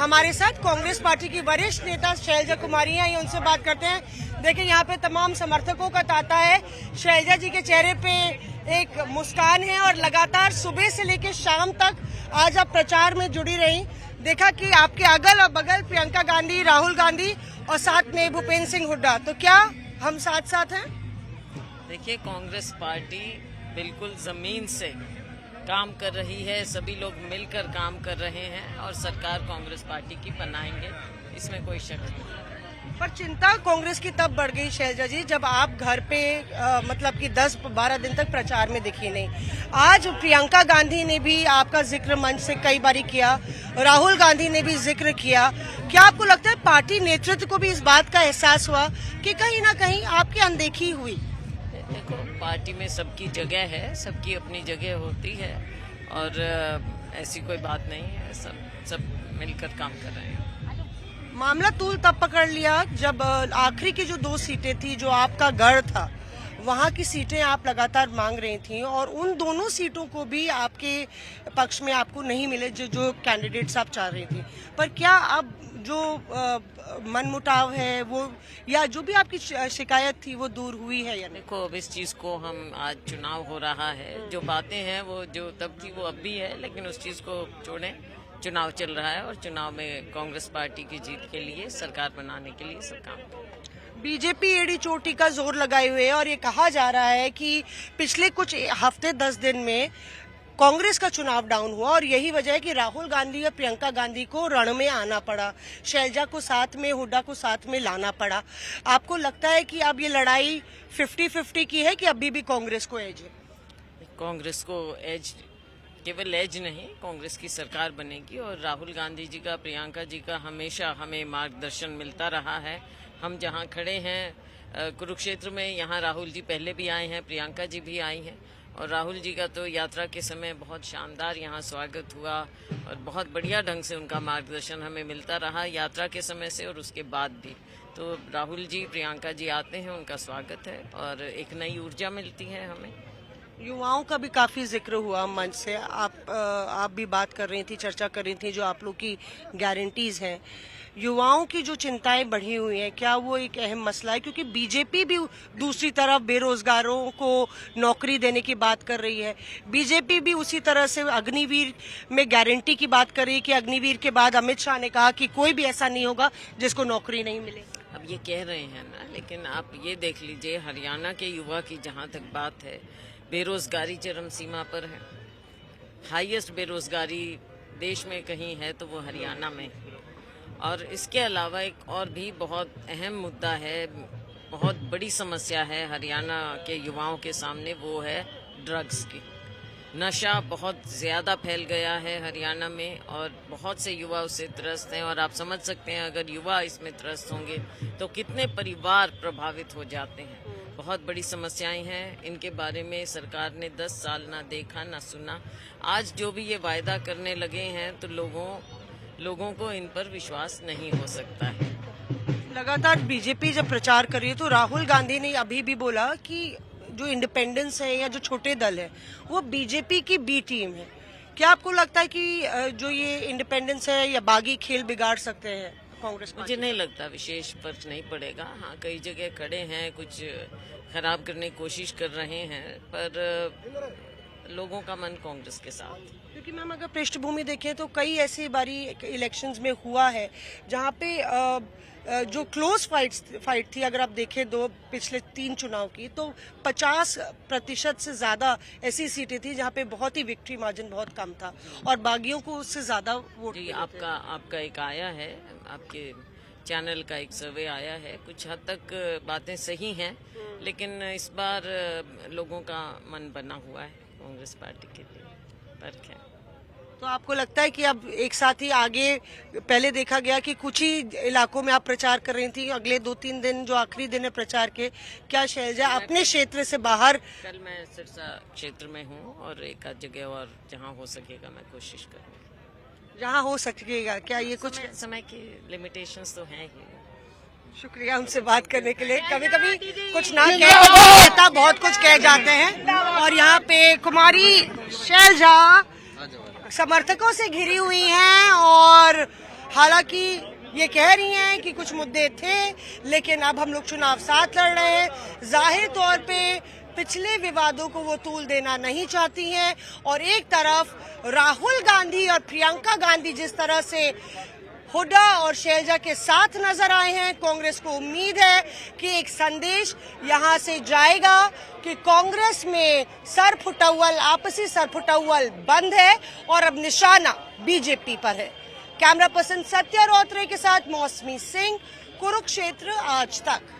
हमारे साथ कांग्रेस पार्टी की वरिष्ठ नेता शैलजा कुमारी हैं, उनसे बात करते हैं। देखिए यहाँ पे तमाम समर्थकों का तांता है। शैलजा जी के चेहरे पे एक मुस्कान है और लगातार सुबह से लेकर शाम तक आज आप प्रचार में जुड़ी रही। देखा कि आपके अगल और बगल प्रियंका गांधी, राहुल गांधी और साथ में भूपेंद्र सिंह हुड्डा, तो क्या हम साथ साथ हैं? देखिए, कांग्रेस पार्टी बिल्कुल जमीन से काम कर रही है, सभी लोग मिलकर काम कर रहे हैं और सरकार कांग्रेस पार्टी की बनाएंगे, इसमें कोई शक नहीं। पर चिंता कांग्रेस की तब बढ़ गई शैलजा जी जब आप घर पे मतलब कि 10-12 दिन तक प्रचार में दिखी नहीं। आज प्रियंका गांधी ने भी आपका जिक्र मंच से कई बारी किया, राहुल गांधी ने भी जिक्र किया। क्या आपको लगता है पार्टी नेतृत्व को भी इस बात का एहसास हुआ कि कहीं ना कहीं आपकी अनदेखी हुई? देखो, पार्टी में सबकी जगह है, सबकी अपनी जगह होती है और ऐसी कोई बात नहीं है, सब मिलकर काम कर रहे हैं। मामला तूल तब पकड़ लिया जब आखिरी की जो 2 सीटें थी जो आपका गढ़ था, वहां की सीटें आप लगातार मांग रही थी और उन दोनों सीटों को भी आपके पक्ष में आपको नहीं मिले जो कैंडिडेट्स आप चाह रही थी। पर क्या अब जो मनमुटाव है वो या जो भी आपकी शिकायत थी वो दूर हुई है या नहीं? देखो, अब इस चीज को हम आज चुनाव हो रहा है, जो बातें हैं वो जो तब थी वो अब भी है, लेकिन उस चीज को छोड़ें। चुनाव चल रहा है और चुनाव में कांग्रेस पार्टी की जीत के लिए, सरकार बनाने के लिए सब काम। बीजेपी एड़ी चोटी का जोर लगाए हुए है और ये कहा जा रहा है कि पिछले कुछ हफ्ते 10 दिन में कांग्रेस का चुनाव डाउन हुआ और यही वजह है कि राहुल गांधी और प्रियंका गांधी को रण में आना पड़ा, शैलजा को साथ में, हुड्डा को साथ में लाना पड़ा। आपको लगता है कि अब ये लड़ाई 50-50 की है कि अभी भी कांग्रेस को एज है? कांग्रेस को एज, केवल एज नहीं, कांग्रेस की सरकार बनेगी और राहुल गांधी जी का, प्रियंका जी का हमेशा हमें मार्गदर्शन मिलता रहा है। हम जहां खड़े हैं कुरुक्षेत्र में, यहाँ राहुल जी पहले भी आए हैं, प्रियंका जी भी आई हैं और राहुल जी का तो यात्रा के समय बहुत शानदार यहाँ स्वागत हुआ और बहुत बढ़िया ढंग से उनका मार्गदर्शन हमें मिलता रहा यात्रा के समय से और उसके बाद भी। तो राहुल जी, प्रियंका जी आते हैं, उनका स्वागत है और एक नई ऊर्जा मिलती है हमें। युवाओं का भी काफी जिक्र हुआ मंच से, आप भी बात कर रही थी, चर्चा कर रही थी जो आप लोग की गारंटीज हैं। युवाओं की जो चिंताएं बढ़ी हुई हैं, क्या वो एक अहम मसला है? क्योंकि बीजेपी भी दूसरी तरफ बेरोजगारों को नौकरी देने की बात कर रही है, बीजेपी भी उसी तरह से अग्निवीर में गारंटी की बात कर रही है कि अग्निवीर के बाद अमित शाह ने कहा कि कोई भी ऐसा नहीं होगा जिसको नौकरी नहीं मिले। अब ये कह रहे हैं ना, लेकिन आप ये देख लीजिए, हरियाणा के युवा की जहाँ तक बात है, बेरोजगारी चरम सीमा पर है। हाईएस्ट बेरोजगारी देश में कहीं है तो वो हरियाणा में। और इसके अलावा एक और भी बहुत अहम मुद्दा है, बहुत बड़ी समस्या है हरियाणा के युवाओं के सामने, वो है ड्रग्स की। नशा बहुत ज़्यादा फैल गया है हरियाणा में और बहुत से युवा उससे त्रस्त हैं और आप समझ सकते हैं अगर युवा इसमें त्रस्त होंगे तो कितने परिवार प्रभावित हो जाते हैं। बहुत बड़ी समस्याएं हैं, इनके बारे में सरकार ने 10 साल ना देखा ना सुना। आज जो भी ये वायदा करने लगे हैं तो लोगों को इन पर विश्वास नहीं हो सकता है। लगातार बीजेपी जब प्रचार कर रही है तो राहुल गांधी ने अभी भी बोला कि जो इंडिपेंडेंस है या जो छोटे दल है वो बीजेपी की बी टीम है। क्या आपको लगता है कि जो ये इंडिपेंडेंस है या बागी खेल बिगाड़ सकते हैं कांग्रेस? मुझे नहीं लगता विशेष फर्क नहीं पड़ेगा। हाँ, कई जगह खड़े हैं, कुछ खराब करने की कोशिश कर रहे हैं, पर लोगों का मन कांग्रेस के साथ। क्योंकि मैम अगर पृष्ठभूमि देखें तो कई ऐसी बारी इलेक्शंस में हुआ है जहाँ पे जो क्लोज फाइट थी, अगर आप देखें पिछले 3 चुनाव की, तो 50% से ज्यादा ऐसी सीटें थी जहाँ पे बहुत ही विक्ट्री मार्जिन बहुत कम था और बागियों को उससे ज्यादा वोट। आपका एक आया है, आपके चैनल का एक सर्वे आया है, कुछ हद तक बातें सही हैं, लेकिन इस बार लोगों का मन बना हुआ है कांग्रेस पार्टी के लिए, फर्क है। तो आपको लगता है कि अब एक साथ ही आगे, पहले देखा गया कि कुछ ही इलाकों में आप प्रचार कर रही थी, अगले 2-3 दिन जो आखिरी दिन है प्रचार के, क्या शैलजा अपने क्षेत्र से बाहर? कल मैं सिरसा क्षेत्र में हूँ और एक आध जगह और जहाँ हो सकेगा मैं कोशिश करूँगी। जहाँ हो सकेगा, क्या ये कुछ समय की लिमिटेशंस तो हैं ही। शुक्रिया उनसे बात करने के लिए। कभी कभी कुछ ना कहता बहुत कुछ कह जाते हैं और यहाँ पे कुमारी शैलजा समर्थकों से घिरी हुई हैं और हालांकि ये कह रही हैं कि कुछ मुद्दे थे, लेकिन अब हम लोग चुनाव साथ लड़ रहे हैं। जाहिर तौर पे पिछले विवादों को वो तूल देना नहीं चाहती हैं और एक तरफ राहुल गांधी और प्रियंका गांधी जिस तरह से हुड्डा और शैलजा के साथ नजर आए हैं, कांग्रेस को उम्मीद है कि एक संदेश यहां से जाएगा कि कांग्रेस में सरफुटौल, आपसी सरफुटौल बंद है और अब निशाना बीजेपी पर है। कैमरा पर्सन सत्या रौत्रे के साथ मौसमी सिंह, कुरुक्षेत्र आज तक।